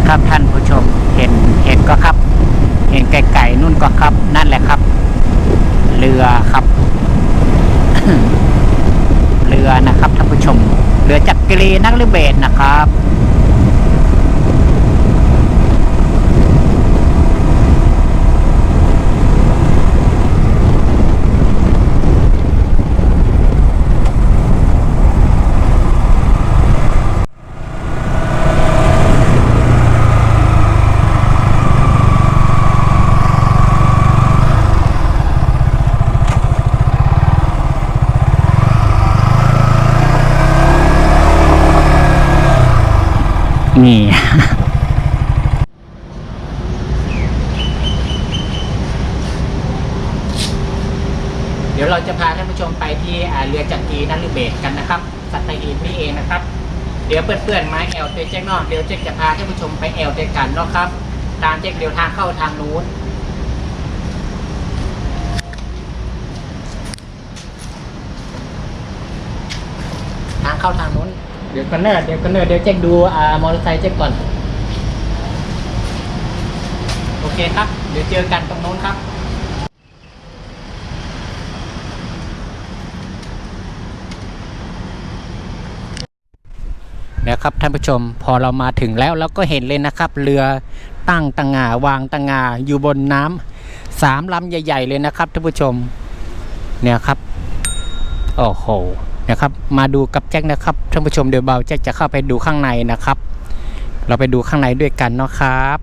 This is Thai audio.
ครับท่านผู้ชมเห็นก็ครับ เห็นไกลๆนู่นก็ครับนั่นแหละครับเรือครับ เรือนะครับท่านผู้ชมเรือจักรีนฤเบศรนะครับนี่ เดี๋ยวเราจะพาท่านผู้ชมไปที่เรือจักรีนฤเบศรกันนะครับสัตหีบนี่เองนะครับเดี๋ยวเพื่อนๆมาแอลเจ๊กเนาะเดี๋ยวเจ๊กจะพาท่านผู้ชมไปแอลด้วยกันเนาะครับตามเจ๊กเดี๋ยวทางเข้าทางนู้นทางเข้าทางนู้นเดี๋ยวกันเนอร์เดี๋ยวเจ๊กดูมอเตอร์ไซค์เจ๊กก่อนโอเคครับเดี๋ยวเจอกันตรงนู้นครับนะครับท่านผู้ชมพอเรามาถึงแล้วเราก็เห็นเลยนะครับเรือตั้งตะงาวางตะงาอยู่บนน้ำ3 ลำใหญ่ๆเลยนะครับท่านผู้ชมเนี่ยครับโอ้โหนะครับมาดูกับแจ็คนะครับท่านผู้ชมเดี๋ยวเบาแจ็คจะเข้าไปดูข้างในนะครับเราไปดูข้างในด้วยกันเนาะครับ